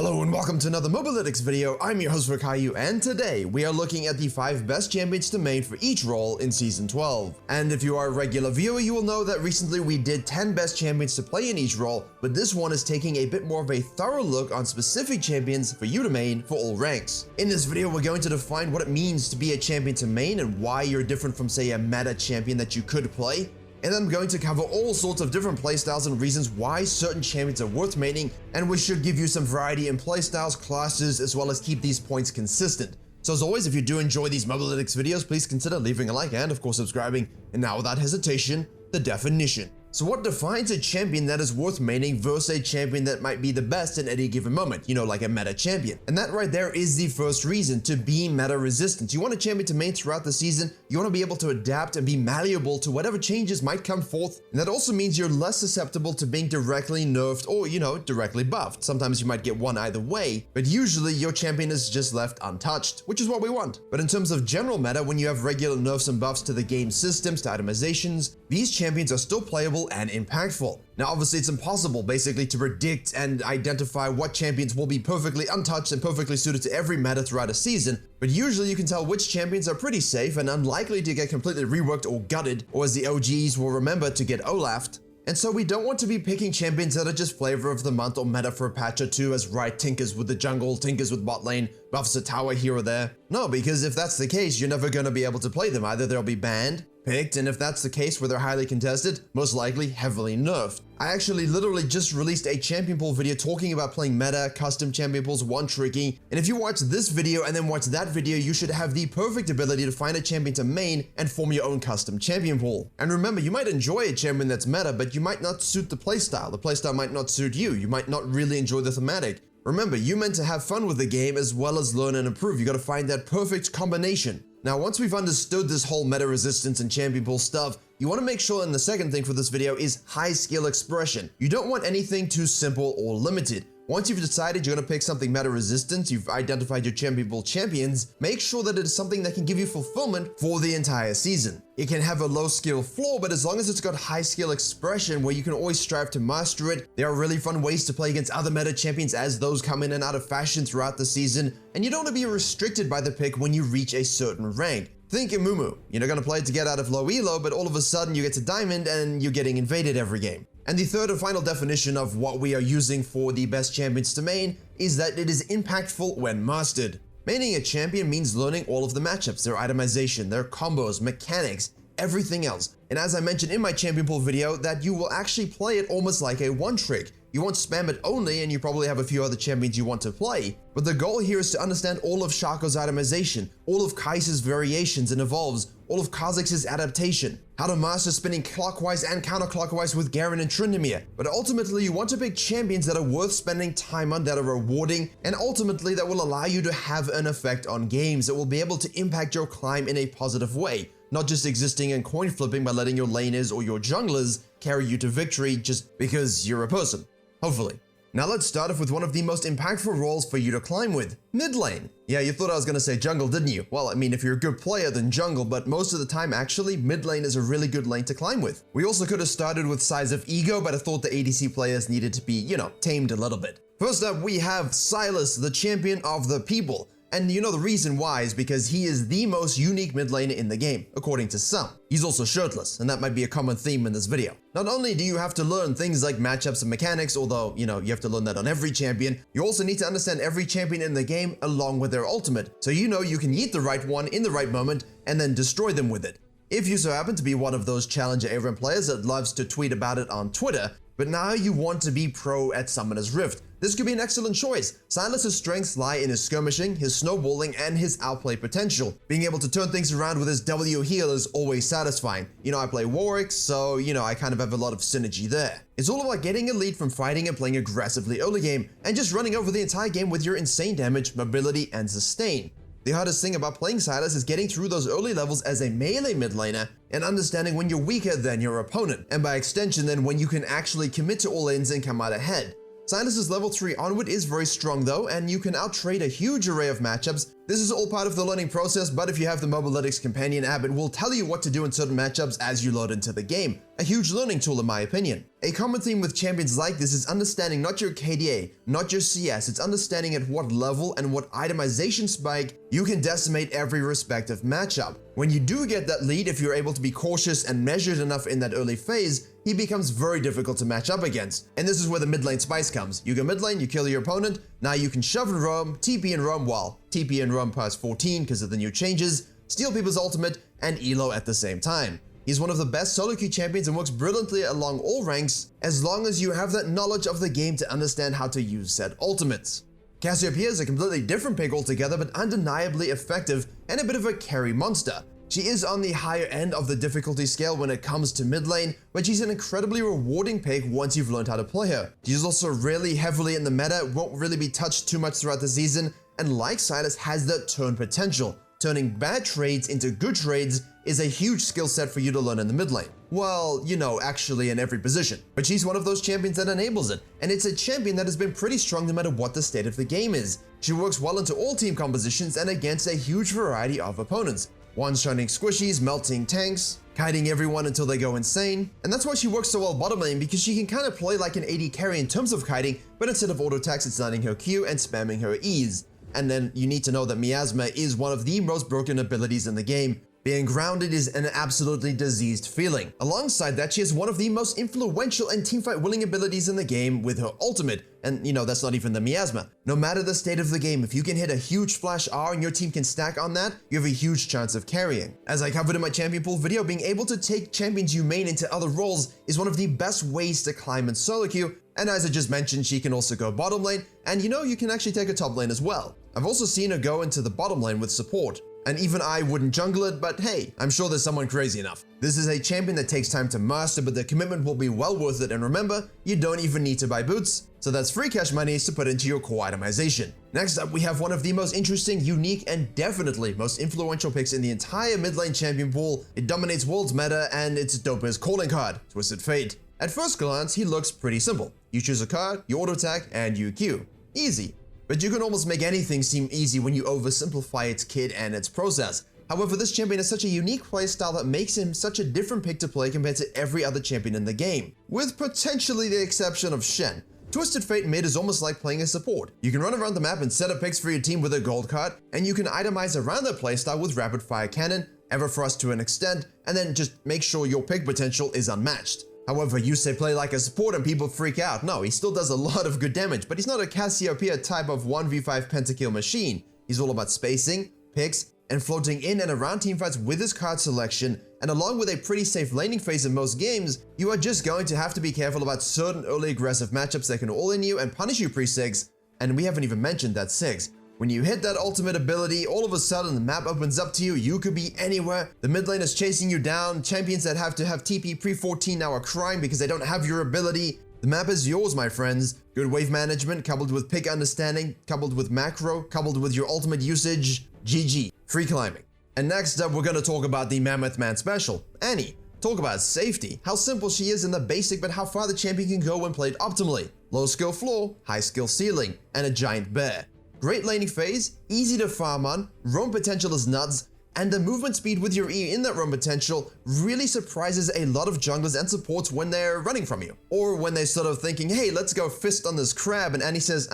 Hello and welcome to another Mobalytics video. I'm your host Virkayu, and today we are looking at the 5 best champions to main for each role in Season 12. And if you are a regular viewer, you will know that recently we did 10 best champions to play in each role, but this one is taking a bit more of a thorough look on specific champions for you to main for all ranks. In this video, we're going to define what it means to be a champion to main and why you're different from, say, a meta champion that you could play. And I'm going to cover all sorts of different playstyles and reasons why certain champions are worth maining, and we should give you some variety in playstyles, classes, as well as keep these points consistent. So as always, if you do enjoy these Mobalytics videos, please consider leaving a like and of course subscribing. And now without hesitation, the definition. So what defines a champion that is worth maining versus a champion that might be the best in any given moment, like a meta champion? And that right there is the first reason, to be meta resistant. You want a champion to main throughout the season, you want to be able to adapt and be malleable to whatever changes might come forth, and that also means you're less susceptible to being directly nerfed or, directly buffed. Sometimes you might get one either way, but usually your champion is just left untouched, which is what we want. But in terms of general meta, when you have regular nerfs and buffs to the game systems, to itemizations, these champions are still playable and impactful. Now obviously it's impossible basically to predict and identify what champions will be perfectly untouched and perfectly suited to every meta throughout a season, but usually you can tell which champions are pretty safe and unlikely to get completely reworked or gutted, or as the OGs will remember, to get Olafed. And so we don't want to be picking champions that are just flavor of the month or meta for a patch or two, as right tinkers with the jungle, tinkers with bot lane, buffs a tower here or there. No, because if that's the case, you're never going to be able to play them. Either they'll be banned, picked, and if that's the case where they're highly contested, most likely heavily nerfed. I actually literally just released a champion pool video talking about playing meta, custom champion pools, one-tricking, and if you watch this video and then watch that video, you should have the perfect ability to find a champion to main and form your own custom champion pool. And remember, you might enjoy a champion that's meta, but you might not suit the playstyle might not suit you, you might not really enjoy the thematic. Remember, you're meant to have fun with the game as well as learn and improve. You gotta find that perfect combination. Now, once we've understood this whole meta resistance and champion pool stuff, you want to make sure, and the second thing for this video is high skill expression. You don't want anything too simple or limited. Once you've decided you're going to pick something meta resistant, you've identified your champion pool champions, make sure that it is something that can give you fulfillment for the entire season. It can have a low skill floor, but as long as it's got high skill expression where you can always strive to master it, there are really fun ways to play against other meta champions as those come in and out of fashion throughout the season, and you don't want to be restricted by the pick when you reach a certain rank. Think Mumu. You're not going to play it to get out of low elo, but all of a sudden you get to diamond and you're getting invaded every game. And the third and final definition of what we are using for the best champions to main is that it is impactful when mastered. Maining a champion means learning all of the matchups, their itemization, their combos, mechanics, everything else. And as I mentioned in my champion pool video, that you will actually play it almost like a one-trick. You won't spam it only, and you probably have a few other champions you want to play, but the goal here is to understand all of Shaco's itemization, all of Kai'Sa's variations and evolves, all of Kha'Zix's adaptation, how to master spinning clockwise and counterclockwise with Garen and Tryndamere. But ultimately, you want to pick champions that are worth spending time on, that are rewarding, and ultimately that will allow you to have an effect on games, that will be able to impact your climb in a positive way, not just existing and coin flipping by letting your laners or your junglers carry you to victory just because you're a person. Hopefully. Now let's start off with one of the most impactful roles for you to climb with, mid lane. Yeah, you thought I was going to say jungle, didn't you? Well, I mean, if you're a good player, then jungle, but most of the time, actually, mid lane is a really good lane to climb with. We also could have started with size of ego, but I thought the ADC players needed to be, tamed a little bit. First up, we have Sylas, the champion of the people. And the reason why is because he is the most unique mid laner in the game, according to some. He's also shirtless, and that might be a common theme in this video. Not only do you have to learn things like matchups and mechanics, although, you have to learn that on every champion, you also need to understand every champion in the game along with their ultimate, so you can yeet the right one in the right moment and then destroy them with it. If you so happen to be one of those Challenger A-Rank players that loves to tweet about it on Twitter, but now you want to be pro at Summoner's Rift, this could be an excellent choice. Sylas' strengths lie in his skirmishing, his snowballing, and his outplay potential. Being able to turn things around with his W heal is always satisfying. I play Warwick, so, I kind of have a lot of synergy there. It's all about getting a lead from fighting and playing aggressively early game, and just running over the entire game with your insane damage, mobility, and sustain. The hardest thing about playing Sylas is getting through those early levels as a melee mid laner and understanding when you're weaker than your opponent, and by extension then when you can actually commit to all lanes and come out ahead. Sylas' level 3 onward is very strong though, and you can outtrade a huge array of matchups This is all part of the learning process, but if you have the Mobalytics companion app, it will tell you what to do in certain matchups as you load into the game. A huge learning tool in my opinion. A common theme with champions like this is understanding not your KDA, not your CS, it's understanding at what level and what itemization spike you can decimate every respective matchup. When you do get that lead, if you're able to be cautious and measured enough in that early phase, he becomes very difficult to match up against. And this is where the mid lane spice comes. You go mid lane, you kill your opponent, now you can shove and roam, TP and roam, well, TP and roam past 14 because of the new changes, steal people's ultimate, and elo at the same time. He's one of the best solo queue champions and works brilliantly along all ranks as long as you have that knowledge of the game to understand how to use said ultimates. Cassiopeia is a completely different pick altogether, but undeniably effective and a bit of a carry monster. She is on the higher end of the difficulty scale when it comes to mid lane, but she's an incredibly rewarding pick once you've learned how to play her. She's also really heavily in the meta, won't really be touched too much throughout the season, and like Sylas has that turn potential. Turning bad trades into good trades is a huge skill set for you to learn in the mid lane. Well, you know, actually in every position. But she's one of those champions that enables it, and it's a champion that has been pretty strong no matter what the state of the game is. She works well into all team compositions and against a huge variety of opponents. One-shotting squishies, melting tanks, kiting everyone until they go insane. And that's why she works so well bottom lane, because she can kind of play like an AD carry in terms of kiting, but instead of auto attacks, it's landing her Q and spamming her E's. And then you need to know that Miasma is one of the most broken abilities in the game. Being grounded is an absolutely diseased feeling. Alongside that, she has one of the most influential and teamfight willing abilities in the game with her ultimate. And you know, that's not even the Miasma. No matter the state of the game, if you can hit a huge flash R and your team can stack on that, you have a huge chance of carrying. As I covered in my champion pool video, being able to take champions you main into other roles is one of the best ways to climb in solo queue. And as I just mentioned, she can also go bottom lane, and you know, you can actually take a top lane as well. I've also seen her go into the bottom lane with support. And even I wouldn't jungle it, but hey, I'm sure there's someone crazy enough. This is a champion that takes time to master, but the commitment will be well worth it, and remember, you don't even need to buy boots, so that's free cash money to put into your core itemization. Next up, we have one of the most interesting, unique, and definitely most influential picks in the entire mid lane champion pool. It dominates world's meta, and it's dopest calling card, Twisted Fate. At first glance, he looks pretty simple. You choose a card, you auto attack, and you Q. Easy. But you can almost make anything seem easy when you oversimplify its kit and its process. However, this champion has such a unique playstyle that makes him such a different pick to play compared to every other champion in the game. With potentially the exception of Shen. Twisted Fate mid is almost like playing a support. You can run around the map and set up picks for your team with a gold card, and you can itemize around that playstyle with rapid fire cannon, Everfrost to an extent, and then just make sure your pick potential is unmatched. However, you say play like a support and people freak out. No, he still does a lot of good damage, but he's not a Cassiopeia type of 1v5 pentakill machine. He's all about spacing, picks, and floating in and around teamfights with his card selection, and along with a pretty safe laning phase in most games, you are just going to have to be careful about certain early aggressive matchups that can all-in you and punish you pre-6, and we haven't even mentioned that 6. When you hit that ultimate ability, all of a sudden the map opens up to you, you could be anywhere, the mid lane is chasing you down, champions that have to have TP pre-14 now are crying because they don't have your ability. The map is yours, my friends. Good wave management, coupled with pick understanding, coupled with macro, coupled with your ultimate usage, GG, free climbing. And next up, we're gonna talk about the Mammoth Man special, Annie. Talk about safety, how simple she is in the basic, but how far the champion can go when played optimally. Low skill floor, high skill ceiling, and a giant bear. Great laning phase, easy to farm on, roam potential is nuts, and the movement speed with your E in that roam potential really surprises a lot of junglers and supports when they're running from you. Or when they're sort of thinking, hey, let's go fist on this crab, and Annie says,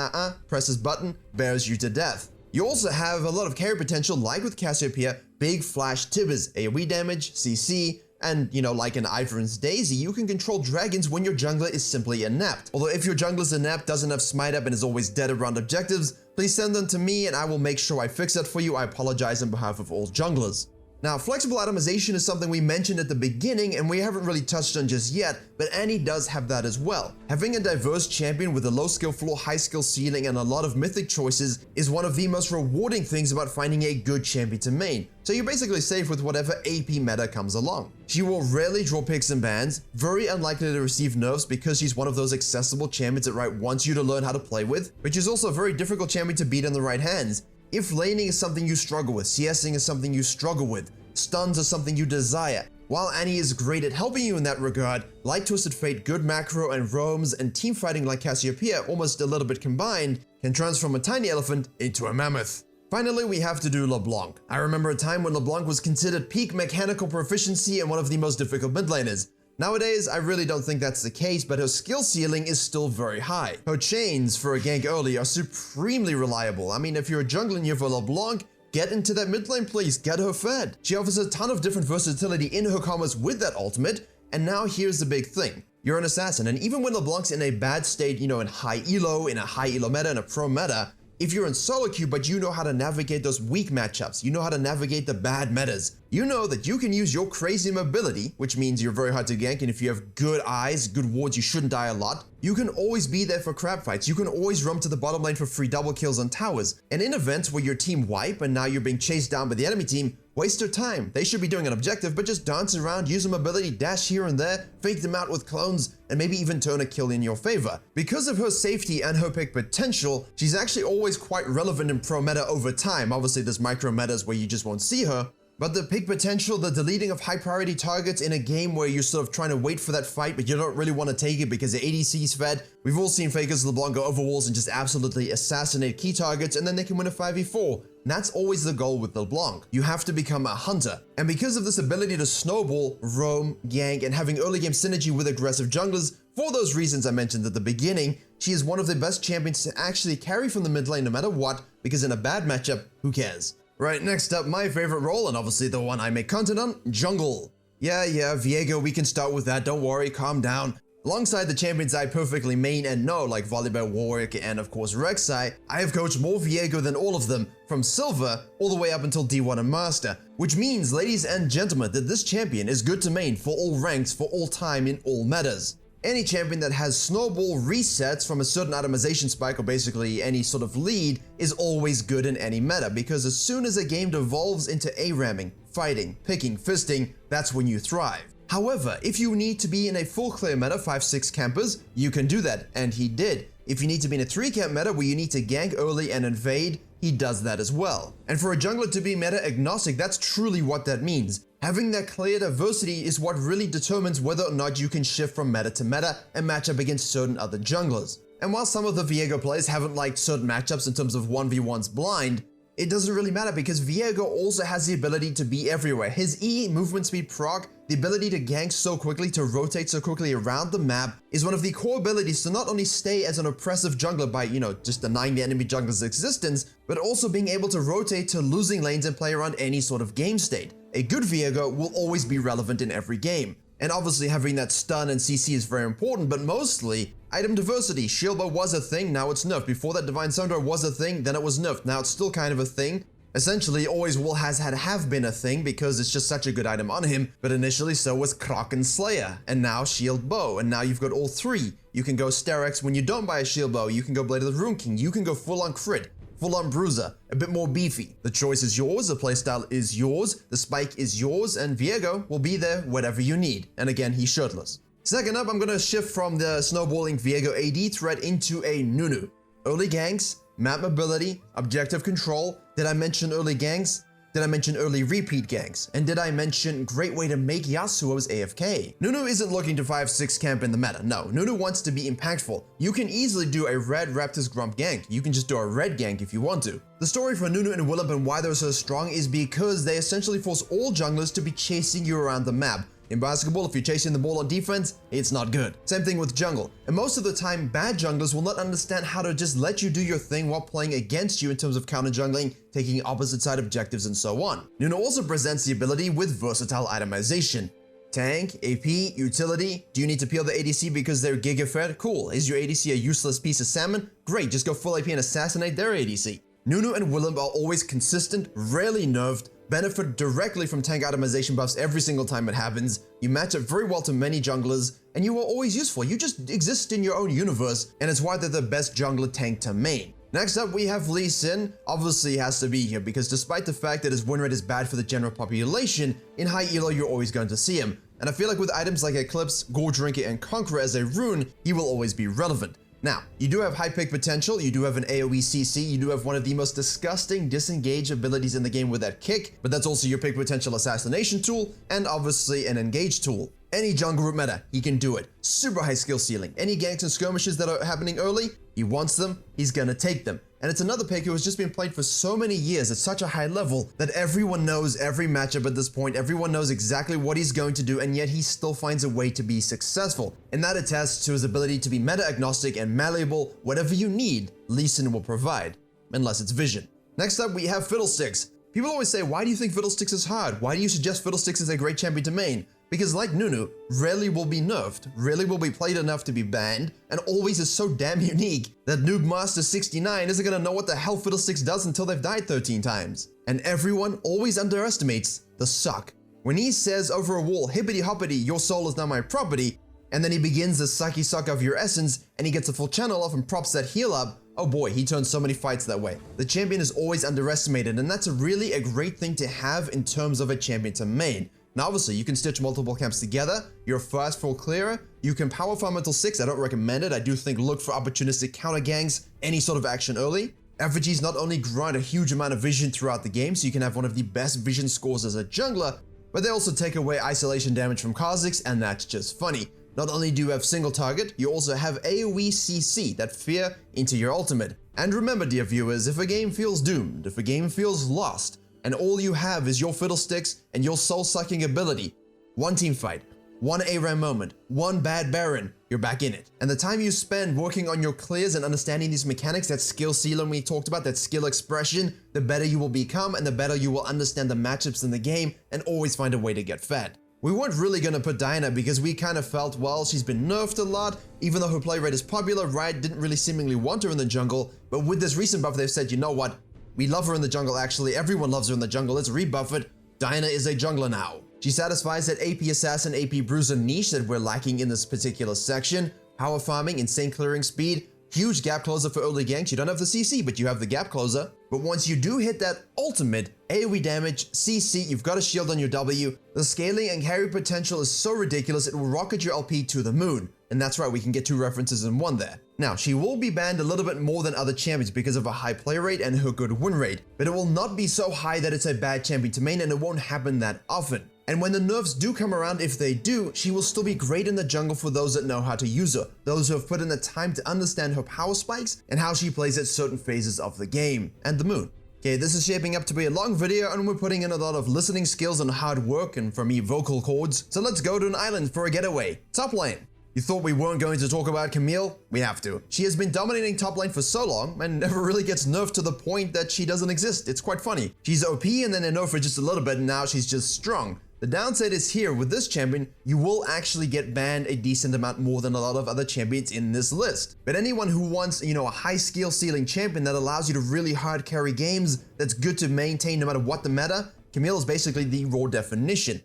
presses button, bears you to death. You also have a lot of carry potential like with Cassiopeia, big flash tibbers, AoE damage, CC, and, you know, like in Ivern's Daisy, you can control dragons when your jungler is simply inept. Although if your jungler's inept, doesn't have smite up, and is always dead around objectives, please send them to me and I will make sure I fix that for you. I apologize on behalf of all junglers. Now, flexible itemization is something we mentioned at the beginning and we haven't really touched on just yet, but Annie does have that as well. Having a diverse champion with a low skill floor, high skill ceiling, and a lot of mythic choices is one of the most rewarding things about finding a good champion to main. So you're basically safe with whatever AP meta comes along. She will rarely draw picks and bans, very unlikely to receive nerfs because she's one of those accessible champions that Riot wants you to learn how to play with, which is also a very difficult champion to beat in the right hands. If laning is something you struggle with, CSing is something you struggle with, stuns are something you desire. While Annie is great at helping you in that regard, like Twisted Fate, good macro and roams, and teamfighting like Cassiopeia, almost a little bit combined, can transform a tiny elephant into a mammoth. Finally, we have to do LeBlanc. I remember a time when LeBlanc was considered peak mechanical proficiency and one of the most difficult mid laners. Nowadays, I really don't think that's the case, but her skill ceiling is still very high. Her chains for a gank early are supremely reliable. I mean, if you're a jungler and you have a LeBlanc, get into that mid lane, please. Get her fed. She offers a ton of different versatility in her combos with that ultimate. And now here's the big thing. You're an assassin, and even when LeBlanc's in a bad state, in high elo, in a high elo meta, in a pro meta, if you're in solo queue but you know how to navigate those weak matchups, you know how to navigate the bad metas, you know that you can use your crazy mobility, which means you're very hard to gank, and if you have good eyes, good wards, you shouldn't die a lot. You can always be there for crab fights. You can always roam to the bottom lane for free double kills on towers. And in events where your team wipe and now you're being chased down by the enemy team, waste their time. They should be doing an objective, but just dance around, use a mobility, dash here and there, fake them out with clones, and maybe even turn a kill in your favor. Because of her safety and her pick potential, she's actually always quite relevant in pro meta over time. Obviously, there's micro metas where you just won't see her, but the pick potential, the deleting of high priority targets in a game where you're sort of trying to wait for that fight, but you don't really want to take it because the ADC's fed. We've all seen Fakers LeBlanc go over walls and just absolutely assassinate key targets, and then they can win a 5v4. And that's always the goal with LeBlanc. You have to become a hunter. And because of this ability to snowball, roam, gank, and having early game synergy with aggressive junglers, for those reasons I mentioned at the beginning, she is one of the best champions to actually carry from the mid lane no matter what, because in a bad matchup, who cares? Right, next up, my favorite role, and obviously the one I make content on, jungle. Yeah, Viego, we can start with that, don't worry, calm down. Alongside the champions I perfectly main and know, like Volibear, Warwick, and of course Rek'Sai, I have coached more Viego than all of them, from Silver all the way up until D1 and Master. Which means, ladies and gentlemen, that this champion is good to main for all ranks, for all time, in all metas. Any champion that has snowball resets from a certain itemization spike, or basically any sort of lead, is always good in any meta, because as soon as a game devolves into ARAMing, fighting, picking, fisting, that's when you thrive. However, if you need to be in a full clear meta, 5-6 campers, you can do that, and he did. If you need to be in a 3-camp meta where you need to gank early and invade, he does that as well. And for a jungler to be meta agnostic, that's truly what that means. Having that clear diversity is what really determines whether or not you can shift from meta to meta and match up against certain other junglers. And while some of the Viego players haven't liked certain matchups in terms of 1v1s blind, it doesn't really matter because Viego also has the ability to be everywhere. His E movement speed proc, the ability to gank so quickly, to rotate so quickly around the map, is one of the core abilities to not only stay as an oppressive jungler by, just denying the enemy jungler's existence, but also being able to rotate to losing lanes and play around any sort of game state. A good Viego will always be relevant in every game. And obviously having that stun and CC is very important, but mostly item diversity. Shieldbow was a thing, now it's nerfed. Before that, Divine Sunder was a thing, then it was nerfed. Now it's still kind of a thing. Essentially, always will have been a thing because it's just such a good item on him, but initially so was Kraken Slayer, and now Shield Bow, and now you've got all three. You can go Sterex when you don't buy a Shield Bow, you can go Blade of the Rune King, you can go full on crit, full on bruiser, a bit more beefy. The choice is yours, the playstyle is yours, the spike is yours, and Viego will be there whatever you need. And again, he's shirtless. Second up, I'm gonna shift from the snowballing Viego AD threat into a Nunu. Early ganks, map mobility, objective control. Did I mention early ganks? Did I mention early repeat ganks? And did I mention great way to make Yasuo's AFK? Nunu isn't looking to 5-6 camp in the meta, no. Nunu wants to be impactful. You can easily do a red Raptors Grump gank. You can just do a red gank if you want to. The story for Nunu and Willump and why they're so strong is because they essentially force all junglers to be chasing you around the map. In basketball, if you're chasing the ball on defense, it's not good. Same thing with jungle. And most of the time, bad junglers will not understand how to just let you do your thing while playing against you in terms of counter jungling, taking opposite side objectives, and so on. Nunu also presents the ability with versatile itemization. Tank, AP, utility. Do you need to peel the ADC because they're giga-fed? Cool. Is your ADC a useless piece of salmon? Great, just go full AP and assassinate their ADC. Nunu and Willump are always consistent, rarely nerfed, benefit directly from tank itemization buffs every single time it happens. You match up very well to many junglers, and you are always useful. You just exist in your own universe, and it's why they're the best jungler tank to main. Next up, we have Lee Sin. Obviously, he has to be here because despite the fact that his win rate is bad for the general population, in high elo you're always going to see him. And I feel like with items like Eclipse, Gorge Drinker, and Conqueror as a rune, he will always be relevant. Now, you do have high pick potential, you do have an AoE CC, you do have one of the most disgusting disengage abilities in the game with that kick, but that's also your pick potential assassination tool, and obviously an engage tool. Any jungle root meta, he can do it. Super high skill ceiling. Any ganks and skirmishes that are happening early, he wants them, he's gonna take them. And it's another pick who has just been played for so many years at such a high level that everyone knows every matchup at this point, everyone knows exactly what he's going to do, and yet he still finds a way to be successful. And that attests to his ability to be meta agnostic and malleable. Whatever you need, Lee Sin will provide, unless it's vision. Next up, we have Fiddlesticks. People always say, why do you think Fiddlesticks is hard? Why do you suggest Fiddlesticks is a great champion to main? Because like Nunu, rarely will be nerfed, rarely will be played enough to be banned, and always is so damn unique that Noob Master 69 isn't gonna know what the hell Fiddlesticks does until they've died 13 times. And everyone always underestimates the suck. When he says over a wall, hippity hoppity, your soul is now my property, and then he begins the sucky suck of your essence, and he gets a full channel off and props that heal up, oh boy, he turns so many fights that way. The champion is always underestimated, and that's really a great thing to have in terms of a champion to main. Now obviously, you can stitch multiple camps together, you're a fast full clearer, you can power farm until 6, I don't recommend it, I do think look for opportunistic counter gangs, any sort of action early. Effigies not only grind a huge amount of vision throughout the game, so you can have one of the best vision scores as a jungler, but they also take away isolation damage from Kha'Zix, and that's just funny. Not only do you have single target, you also have AoE CC, that fear into your ultimate. And remember dear viewers, if a game feels doomed, if a game feels lost, and all you have is your Fiddlesticks and your soul-sucking ability, one team fight, one ARAM moment, one bad Baron, you're back in it. And the time you spend working on your clears and understanding these mechanics, that skill ceiling we talked about, that skill expression, the better you will become and the better you will understand the matchups in the game and always find a way to get fed. We weren't really gonna put Diana because we kind of felt, well, she's been nerfed a lot, even though her play rate is popular, Riot didn't really seemingly want her in the jungle, but with this recent buff they've said, you know what, we love her in the jungle actually, everyone loves her in the jungle, let's rebuff it, Diana is a jungler now. She satisfies that AP Assassin, AP Bruiser niche that we're lacking in this particular section, power farming, insane clearing speed, huge gap closer for early ganks, you don't have the CC, but you have the gap closer. But once you do hit that ultimate, AoE damage, CC, you've got a shield on your W, the scaling and carry potential is so ridiculous it will rocket your LP to the moon. And that's right, we can get two references in one there. Now, she will be banned a little bit more than other champions because of a high play rate and her good win rate, but it will not be so high that it's a bad champion to main and it won't happen that often. And when the nerfs do come around, if they do, she will still be great in the jungle for those that know how to use her, those who have put in the time to understand her power spikes and how she plays at certain phases of the game, and the moon. Okay, this is shaping up to be a long video and we're putting in a lot of listening skills and hard work and for me vocal cords, so let's go to an island for a getaway. Top lane. You thought we weren't going to talk about Camille? We have to. She has been dominating top lane for so long and never really gets nerfed to the point that she doesn't exist. It's quite funny. She's OP and then they nerf her just a little bit and now she's just strong. The downside is here, with this champion, you will actually get banned a decent amount more than a lot of other champions in this list. But anyone who wants, a high skill ceiling champion that allows you to really hard carry games, that's good to maintain no matter what the meta, Camille is basically the raw definition.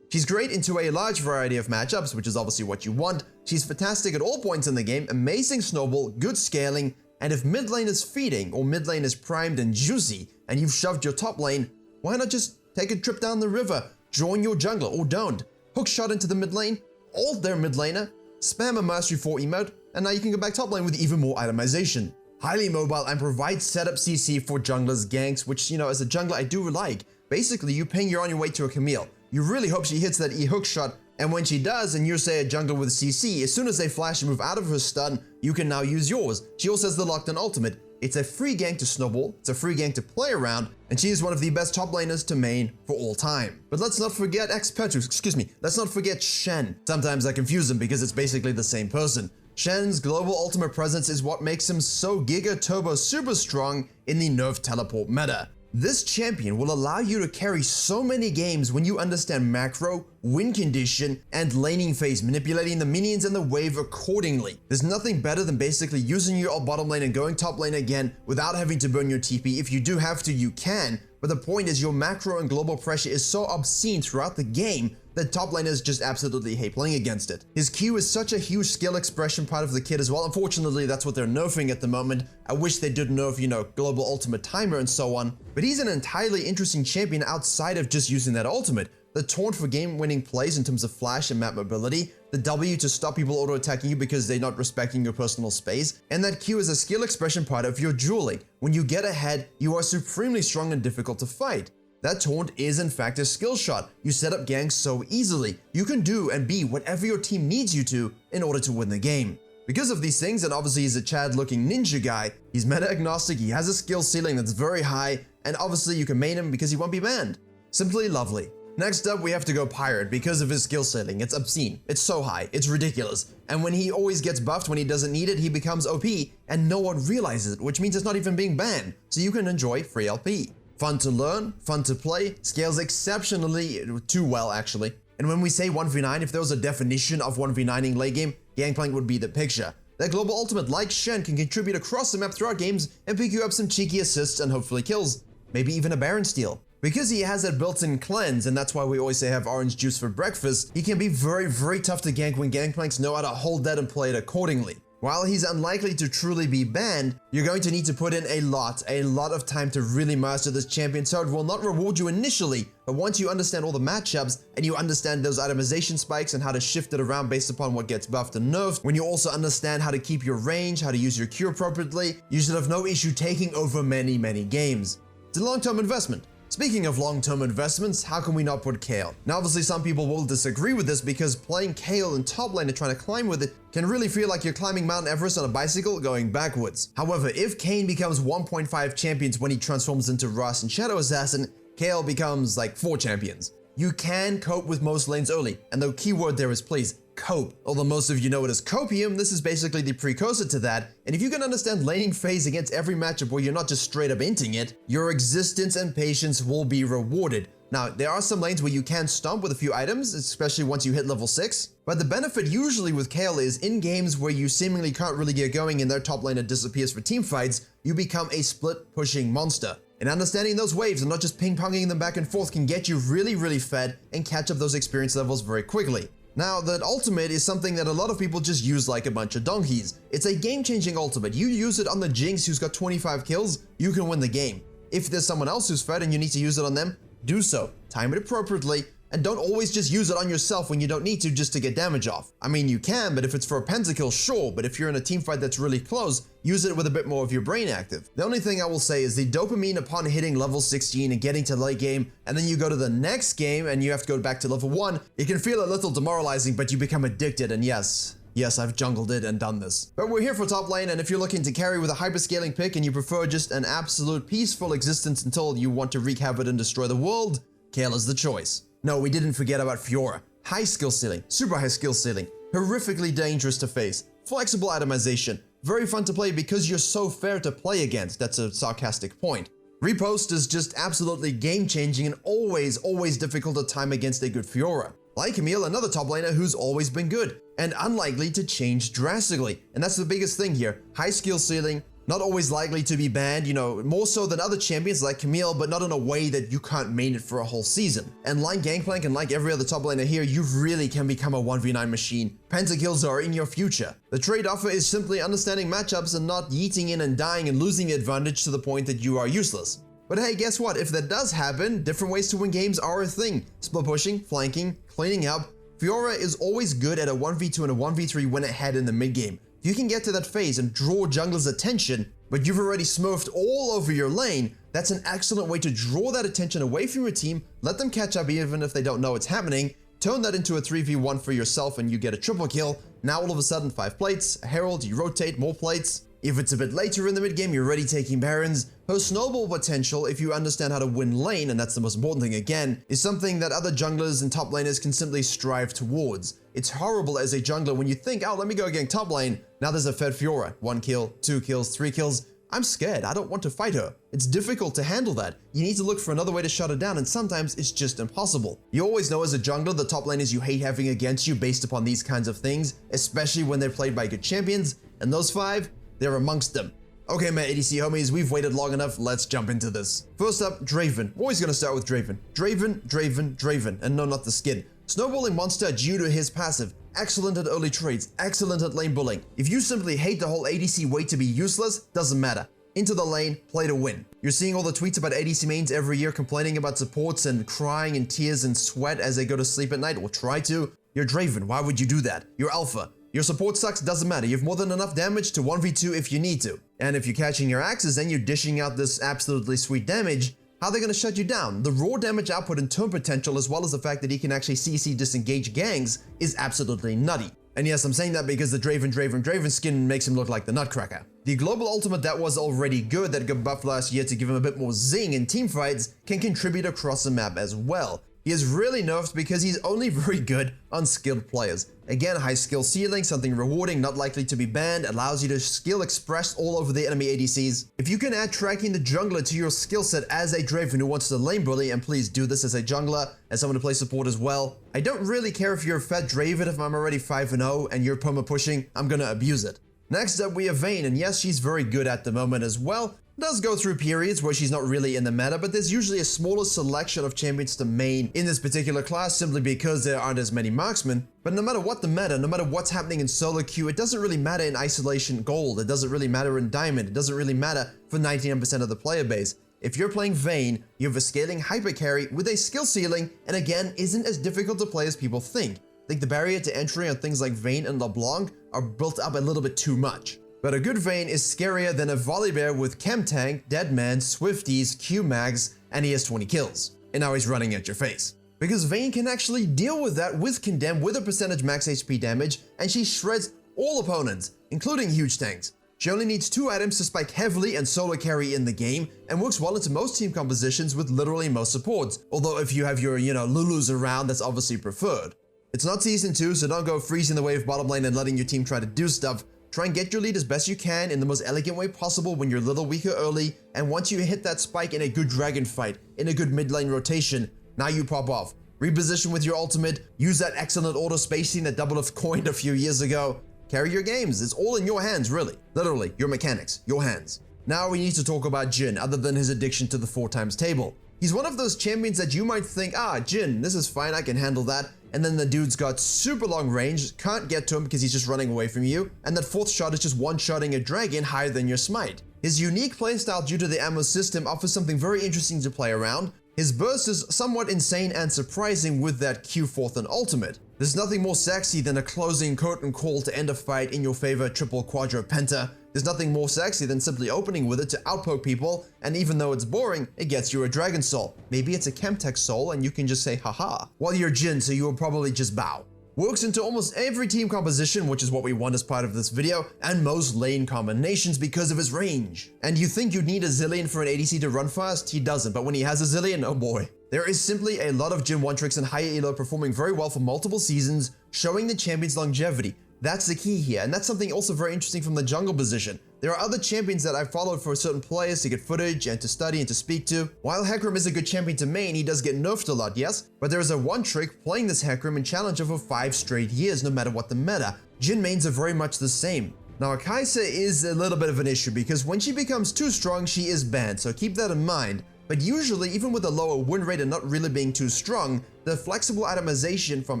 She's great into a large variety of matchups, which is obviously what you want. She's fantastic at all points in the game, amazing snowball, good scaling, and if mid lane is feeding or mid lane is primed and juicy, and you've shoved your top lane, why not just take a trip down the river? Join your jungler, or don't. Hook shot into the mid lane, ult their mid laner, spam a Mastery 4 emote, and now you can go back top lane with even more itemization. Highly mobile and provides setup CC for junglers ganks, which, as a jungler I do like. Basically, you ping you're on your way to a Camille. You really hope she hits that E-hook shot, and when she does, and you're say a jungler with CC, as soon as they flash and move out of her stun, you can now use yours. She also has the locked-in ultimate. It's a free gank to snowball, it's a free gank to play around, and she is one of the best top laners to main for all time. But let's not forget let's not forget Shen. Sometimes I confuse them because it's basically the same person. Shen's global ultimate presence is what makes him so giga turbo super strong in the nerf teleport meta. This champion will allow you to carry so many games when you understand macro, win condition, and laning phase, manipulating the minions and the wave accordingly. There's nothing better than basically using your bottom lane and going top lane again without having to burn your TP. If you do have to, you can, but the point is your macro and global pressure is so obscene throughout the game that top laners just absolutely hate playing against it. His Q is such a huge skill expression part of the kit as well. Unfortunately, that's what they're nerfing at the moment. I wish they did nerf, global ultimate timer and so on. But he's an entirely interesting champion outside of just using that ultimate. The taunt for game-winning plays in terms of flash and map mobility, the W to stop people auto-attacking you because they're not respecting your personal space, and that Q is a skill expression part of your dueling. When you get ahead, you are supremely strong and difficult to fight. That taunt is in fact a skill shot. You set up ganks so easily. You can do and be whatever your team needs you to in order to win the game. Because of these things, and obviously he's a Chad-looking ninja guy, he's meta-agnostic, he has a skill ceiling that's very high, and obviously you can main him because he won't be banned. Simply lovely. Next up, we have to go Pirate because of his skill ceiling. It's obscene. It's so high. It's ridiculous. And when he always gets buffed when he doesn't need it, he becomes OP, and no one realizes it, which means it's not even being banned, so you can enjoy free LP. Fun to learn, fun to play, scales exceptionally too well actually. And when we say 1v9, if there was a definition of 1v9ing late game, Gangplank would be the picture. That global ultimate like Shen can contribute across the map throughout games and pick you up some cheeky assists and hopefully kills. Maybe even a Baron steal. Because he has that built-in cleanse, and that's why we always say have orange juice for breakfast, he can be very tough to gank when Gangplanks know how to hold that and play it accordingly. While he's unlikely to truly be banned, you're going to need to put in a lot of time to really master this champion, so it will not reward you initially, but once you understand all the matchups and you understand those itemization spikes and how to shift it around based upon what gets buffed and nerfed, when you also understand how to keep your range, how to use your Q appropriately, you should have no issue taking over many games. It's a long-term investment. Speaking of long-term investments, how can we not put Kayle? Now obviously some people will disagree with this because playing Kayle in top lane and trying to climb with it can really feel like you're climbing Mount Everest on a bicycle going backwards. However, if Kayn becomes 1.5 champions when he transforms into Rust and Shadow Assassin, Kayle becomes like 4 champions. You can cope with most lanes early, and the keyword there is please, cope. Although most of you know it as copium, this is basically the precursor to that, and if you can understand laning phase against every matchup where you're not just straight up inting it, your existence and patience will be rewarded. Now, there are some lanes where you can stomp with a few items, especially once you hit level 6, but the benefit usually with Kayle is in games where you seemingly can't really get going and their top laner disappears for team fights, you become a split pushing monster. And understanding those waves and not just ping-ponging them back and forth can get you really fed and catch up those experience levels very quickly. Now, that ultimate is something that a lot of people just use like a bunch of donkeys. It's a game-changing ultimate. You use it on the Jinx who's got 25 kills, you can win the game. If there's someone else who's fed and you need to use it on them, do so. Time it appropriately, and don't always just use it on yourself when you don't need to just to get damage off. I mean, you can, but if it's for a pentakill, sure, but if you're in a team fight that's really close, use it with a bit more of your brain active. The only thing I will say is the dopamine upon hitting level 16 and getting to late game, and then you go to the next game and you have to go back to level 1, it can feel a little demoralizing, but you become addicted, and yes, I've jungled it and done this. But we're here for top lane, and if you're looking to carry with a hyperscaling pick and you prefer just an absolute peaceful existence until you want to wreak havoc and destroy the world, Kayle is the choice. No, we didn't forget about Fiora. High skill ceiling, super high skill ceiling, horrifically dangerous to face, flexible itemization, very fun to play because you're so fair to play against. That's a sarcastic point. Repost is just absolutely game-changing and always difficult to time against a good Fiora. Like Camille, another top laner who's always been good, and unlikely to change drastically. And that's the biggest thing here. High skill ceiling, not always likely to be banned, you know, more so than other champions like Camille, but not in a way that you can't main it for a whole season. And like Gangplank and like every other top laner here, you really can become a 1v9 machine. Pentakills are in your future. The trade-off is simply understanding matchups and not yeeting in and dying and losing the advantage to the point that you are useless. But hey, guess what? If that does happen, different ways to win games are a thing. Split pushing, flanking, cleaning up. Fiora is always good at a 1v2 and a 1v3 when ahead in the mid game. If you can get to that phase and draw jungler's attention, but you've already smurfed all over your lane, that's an excellent way to draw that attention away from your team, let them catch up even if they don't know it's happening, turn that into a 3v1 for yourself and you get a triple kill. Now all of a sudden 5 plates, a herald, you rotate more plates. If it's a bit later in the mid game, you're already taking barons. Her snowball potential, if you understand how to win lane, and that's the most important thing again, is something that other junglers and top laners can simply strive towards. It's horrible as a jungler when you think, oh, let me go against top lane. Now there's a fed Fiora. 1 kill, 2 kills, 3 kills. I'm scared. I don't want to fight her. It's difficult to handle that. You need to look for another way to shut her down, and sometimes it's just impossible. You always know as a jungler the top laners you hate having against you based upon these kinds of things, especially when they're played by good champions, and those 5, they're amongst them. Okay, my ADC homies, we've waited long enough, let's jump into this. First up, Draven. We're always gonna start with Draven. Draven, and no, not the skin. Snowballing monster due to his passive. Excellent at early trades, excellent at lane bullying. If you simply hate the whole ADC way to be useless, doesn't matter. Into the lane, play to win. You're seeing all the tweets about ADC mains every year complaining about supports and crying in tears and sweat as they go to sleep at night, or try to. You're Draven, why would you do that? You're alpha. Your support sucks, doesn't matter. You have more than enough damage to 1v2 if you need to. And if you're catching your axes and you're dishing out this absolutely sweet damage, How are they going to shut you down? The raw damage output and turn potential, as well as the fact that he can actually CC disengage gangs, is absolutely nutty. And yes, I'm saying that because the Draven skin makes him look like the Nutcracker. The global ultimate that was already good, that got buffed last year to give him a bit more zing in teamfights, can contribute across the map as well. He is really nerfed because he's only very good on skilled players. Again, high skill ceiling, something rewarding, not likely to be banned, allows you to skill express all over the enemy ADCs. If you can add tracking the jungler to your skill set as a Draven who wants to lane bully, and please do this as a jungler, as someone to play support as well. I don't really care if you're a fat Draven. If I'm already 5-0 and you're perma pushing, I'm gonna abuse it. Next up we have Vayne, and yes, she's very good at the moment as well. Does go through periods where she's not really in the meta, but there's usually a smaller selection of champions to main in this particular class simply because there aren't as many marksmen. But no matter what the meta, no matter what's happening in solo queue, it doesn't really matter in isolation gold, it doesn't really matter in diamond, it doesn't really matter for 99% of the player base. If you're playing Vayne, you have a scaling hyper carry with a skill ceiling, and again, isn't as difficult to play as people think. I think the barrier to entry on things like Vayne and LeBlanc are built up a little bit too much. But a good Vayne is scarier than a Volibear with Chem Tank, Deadman, Swifties, Q-Mags, and he has 20 kills. And now he's running at your face. Because Vayne can actually deal with that with Condemn with a percentage max HP damage, and she shreds all opponents, including huge tanks. She only needs 2 items to spike heavily and solo carry in the game, and works well into most team compositions with literally most supports. Although if you have your, Lulus around, that's obviously preferred. It's not Season 2, so don't go freezing the wave bottom lane and letting your team try to do stuff. Try and get your lead as best you can in the most elegant way possible when you're a little weaker early, and once you hit that spike in a good dragon fight, in a good mid lane rotation, now you pop off. Reposition with your ultimate, use that excellent auto spacing that Doublelift coined a few years ago. Carry your games, it's all in your hands really. Literally, your mechanics, your hands. Now we need to talk about Jhin, other than his addiction to the 4x table. He's one of those champions that you might think, Jhin, this is fine, I can handle that. And then the dude's got super long range, can't get to him because he's just running away from you, and that 4th shot is just one-shotting a dragon higher than your smite. His unique playstyle due to the ammo system offers something very interesting to play around. His burst is somewhat insane and surprising with that Q4th and ultimate. There's nothing more sexy than a closing curtain call to end a fight in your favor triple quadra penta. There's nothing more sexy than simply opening with it to outpoke people, and even though it's boring, it gets you a dragon soul. Maybe it's a Chemtech soul and you can just say haha. Well, you're Jhin, so you will probably just bow. Works into almost every team composition, which is what we want as part of this video, and most lane combinations because of his range. And you think you'd need a zillion for an ADC to run fast? He doesn't, but when he has a zillion, oh boy. There is simply a lot of Jhin one-tricks and higher elo performing very well for multiple seasons, showing the champion's longevity. That's the key here, and that's something also very interesting from the jungle position. There are other champions that I've followed for certain players to get footage and to study and to speak to. While Hecarim is a good champion to main, he does get nerfed a lot, yes? But there is a one-trick playing this Hecarim in Challenger for 5 straight years, no matter what the meta. Jhin mains are very much the same. Now, Akaisa is a little bit of an issue because when she becomes too strong, she is banned, so keep that in mind. But usually, even with a lower win rate and not really being too strong, the flexible itemization from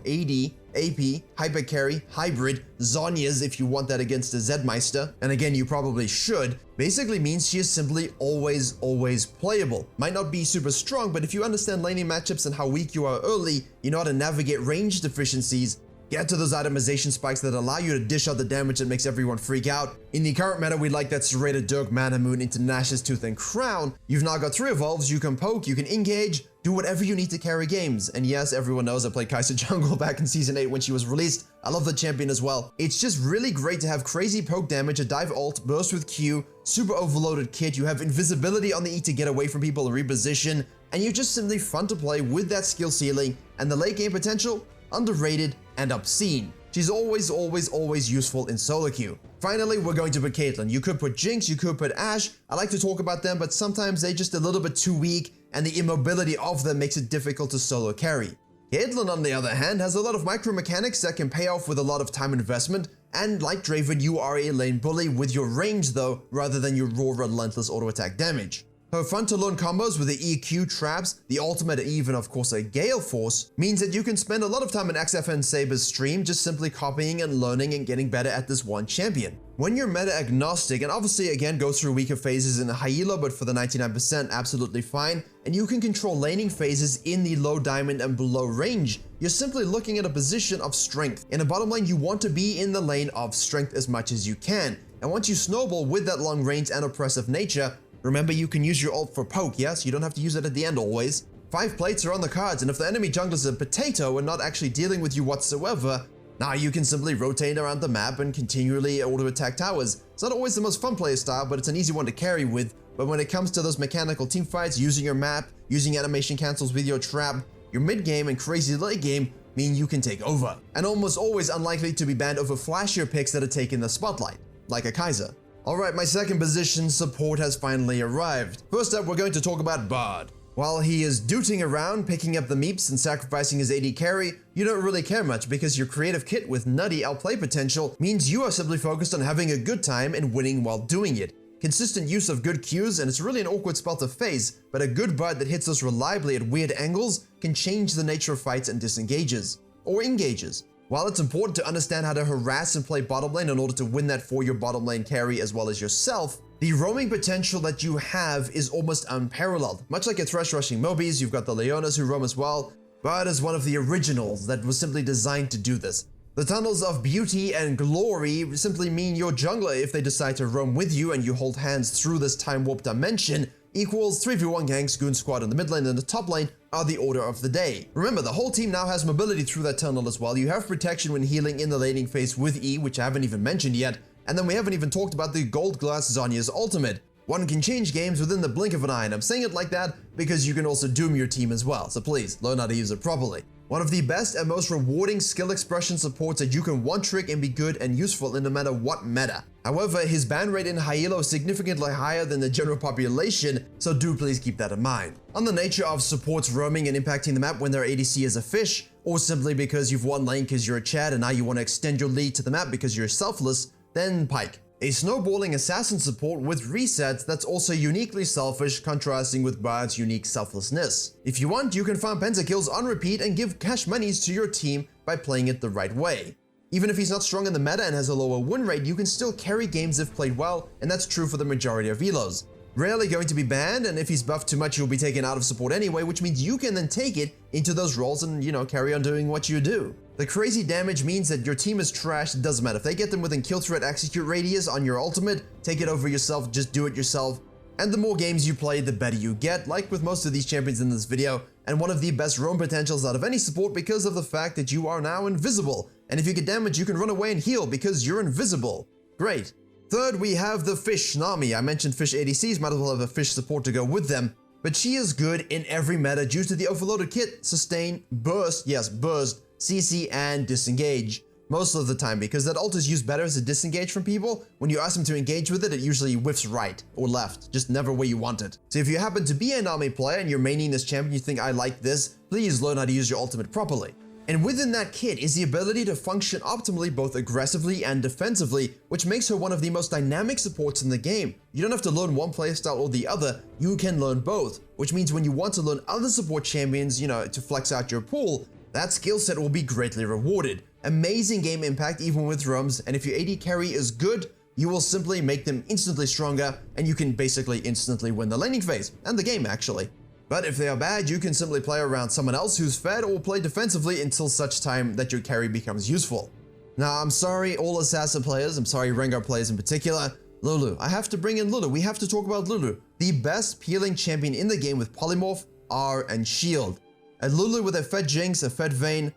AD, AP, Hypercarry, Hybrid, Zhonya's if you want that against a Zedmeister, and again you probably should, basically means she is simply always playable. Might not be super strong, but if you understand laning matchups and how weak you are early, you know how to navigate range deficiencies, get to those itemization spikes that allow you to dish out the damage that makes everyone freak out. In the current meta, we like that Serrated Dirk, Mana Moon into Nash's Tooth and Crown. You've now got 3 evolves, you can poke, you can engage, do whatever you need to carry games. And yes, everyone knows I played Kai'Sa jungle back in Season 8 when she was released. I love the champion as well. It's just really great to have crazy poke damage, a dive ult, burst with Q, super overloaded kit, you have invisibility on the E to get away from people and reposition, and you're just simply fun to play with that skill ceiling, and the late game potential, underrated and obscene. She's always useful in solo queue. Finally, we're going to put Caitlyn. You could put Jinx, you could put Ashe. I like to talk about them, but sometimes they're just a little bit too weak, and the immobility of them makes it difficult to solo carry. Caitlyn, on the other hand, has a lot of micro mechanics that can pay off with a lot of time investment, and like Draven, you are a lane bully with your range though, rather than your raw relentless auto attack damage. Her fun to learn combos with the EQ traps, the ultimate, and even of course a Gale Force, means that you can spend a lot of time in XFN Saber's stream just simply copying and learning and getting better at this one champion. When you're meta agnostic, and obviously again go through weaker phases in the high elo, but for the 99% absolutely fine, and you can control laning phases in the low diamond and below range, you're simply looking at a position of strength. In a bottom lane, you want to be in the lane of strength as much as you can, and once you snowball with that long range and oppressive nature, Remember, you can use your ult for poke, yes? You don't have to use it at the end always. 5 plates are on the cards, and if the enemy jungler is a potato and not actually dealing with you whatsoever, now you can simply rotate around the map and continually auto-attack towers. It's not always the most fun player style, but it's an easy one to carry with. But when it comes to those mechanical team fights, using your map, using animation cancels with your trap, your mid-game and crazy late-game mean you can take over. And almost always unlikely to be banned over flashier picks that are taking the spotlight, like a Kaiser. Alright, my second position, support, has finally arrived. First up, we're going to talk about Bard. While he is dooting around, picking up the meeps and sacrificing his AD carry, you don't really care much because your creative kit with nutty outplay potential means you are simply focused on having a good time and winning while doing it. Consistent use of good cues, and it's really an awkward spell to face, but a good Bard that hits us reliably at weird angles can change the nature of fights and disengages. Or engages. While it's important to understand how to harass and play bottom lane in order to win that for your bottom lane carry as well as yourself, the roaming potential that you have is almost unparalleled. Much like a Thresh rushing Mobis, you've got the Leonas who roam as well. Bard is one of the originals that was simply designed to do this. The tunnels of beauty and glory simply mean your jungler, if they decide to roam with you and you hold hands through this time warp dimension, equals 3v1 ganks, goon squad in the mid lane and the top lane are the order of the day. Remember, the whole team now has mobility through that tunnel as well. You have protection when healing in the laning phase with E, which I haven't even mentioned yet, and then we haven't even talked about the Gold Glass Zhonya's ultimate. One can change games within the blink of an eye, and I'm saying it like that because you can also doom your team as well, so please, learn how to use it properly. One of the best and most rewarding skill expression supports that you can one-trick and be good and useful in no matter what meta. However, his ban rate in high elo is significantly higher than the general population, so do please keep that in mind. On the nature of supports roaming and impacting the map when their ADC is a fish, or simply because you've won lane because you're a Chad and now you want to extend your lead to the map because you're selfless, then Pyke. A snowballing assassin support with resets that's also uniquely selfish, contrasting with Bard's unique selflessness. If you want, you can farm pentakills on repeat and give cash monies to your team by playing it the right way. Even if he's not strong in the meta and has a lower win rate, you can still carry games if played well, and that's true for the majority of elos. Rarely going to be banned, and if he's buffed too much, he'll be taken out of support anyway, which means you can then take it into those roles and, carry on doing what you do. The crazy damage means that your team is trash. It doesn't matter. If they get them within kill threat execute radius on your ultimate, take it over yourself, just do it yourself. And the more games you play, the better you get, like with most of these champions in this video, and one of the best roam potentials out of any support because of the fact that you are now invisible. And if you get damage, you can run away and heal because you're invisible. Great. Third, we have the Fish Nami. I mentioned Fish ADCs, might as well have a Fish support to go with them. But she is good in every meta due to the overloaded kit, sustain, burst, yes, burst, CC, and disengage. Most of the time, because that ult is used better as a disengage from people. When you ask them to engage with it, it usually whiffs right or left, just never where you want it. So if you happen to be a Nami player and you're maining this champion, you think I like this, please learn how to use your ultimate properly. And within that kit is the ability to function optimally both aggressively and defensively, which makes her one of the most dynamic supports in the game. You don't have to learn one playstyle or the other, you can learn both, which means when you want to learn other support champions, to flex out your pool, that skill set will be greatly rewarded. Amazing game impact even with roams, and if your AD carry is good, you will simply make them instantly stronger, and you can basically instantly win the laning phase, and the game actually. But if they are bad, you can simply play around someone else who's fed or play defensively until such time that your carry becomes useful. Now, I'm sorry all assassin players, I'm sorry Rengar players in particular, Lulu. I have to bring in Lulu, we have to talk about Lulu. The best peeling champion in the game with Polymorph, R, and Shield. And Lulu with a fed Jinx, a fed Vayne,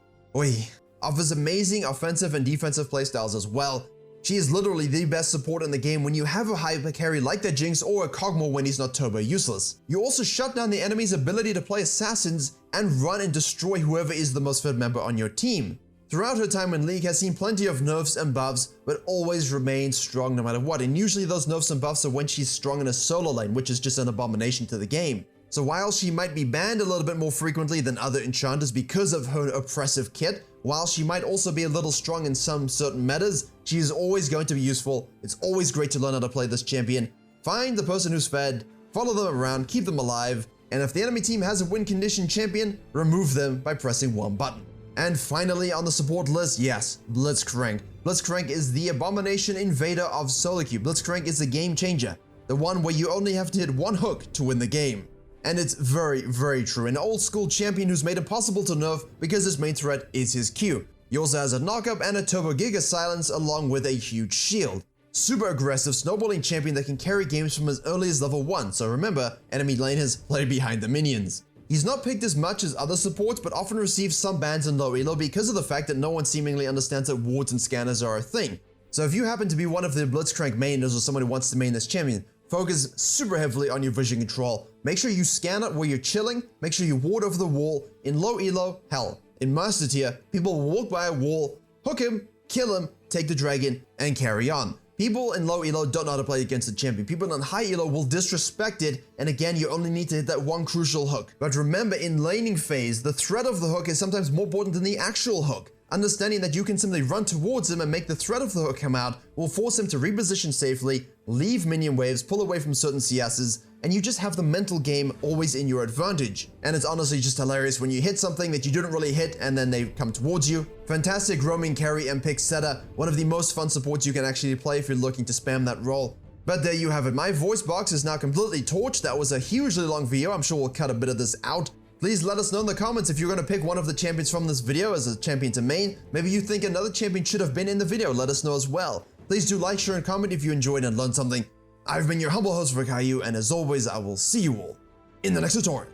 offers amazing offensive and defensive playstyles as well. She is literally the best support in the game when you have a hyper carry like that Jinx or a Kog'Maw when he's not turbo useless. You also shut down the enemy's ability to play assassins and run and destroy whoever is the most fed member on your team. Throughout her time in League has seen plenty of nerfs and buffs, but always remains strong no matter what, and usually those nerfs and buffs are when she's strong in a solo lane, which is just an abomination to the game. So while she might be banned a little bit more frequently than other enchanters because of her oppressive kit, while she might also be a little strong in some certain metas, she is always going to be useful. It's always great to learn how to play this champion. Find the person who's fed, follow them around, keep them alive, and if the enemy team has a win condition champion, remove them by pressing one button. And finally on the support list, yes, Blitzcrank. Blitzcrank is the abomination invader of solo queue. Blitzcrank is the game changer, the one where you only have to hit one hook to win the game. And it's very, very true. An old school champion who's made it possible to nerf because his main threat is his Q. He also has a knockup and a turbo giga silence along with a huge shield. super aggressive snowballing champion that can carry games from as early as level 1, so remember, enemy laners play behind the minions. He's not picked as much as other supports, but often receives some bans in low elo because of the fact that no one seemingly understands that wards and scanners are a thing. So if you happen to be one of the Blitzcrank mainers or someone who wants to main this champion, focus super heavily on your vision control. Make sure you scan it while you're chilling, make sure you ward over the wall. In low elo, hell, in master tier, people will walk by a wall, hook him, kill him, take the dragon, and carry on. People in low elo don't know how to play against the champion. People in high elo will disrespect it, and again, you only need to hit that one crucial hook. But remember, in laning phase, the threat of the hook is sometimes more important than the actual hook. Understanding that you can simply run towards him and make the threat of the hook come out will force him to reposition safely, leave minion waves, pull away from certain CSs, and you just have the mental game always in your advantage. And it's honestly just hilarious when you hit something that you didn't really hit and then they come towards you. Fantastic roaming carry and pick setter, one of the most fun supports you can actually play if you're looking to spam that role. But there you have it, my voice box is now completely torched. That was a hugely long video, I'm sure we'll cut a bit of this out. Please let us know in the comments if you're going to pick one of the champions from this video as a champion to main. Maybe you think another champion should have been in the video, let us know as well. Please do like, share, and comment if you enjoyed and learned something. I've been your humble host Virkayu, and as always, I will see you all in the next tutorial.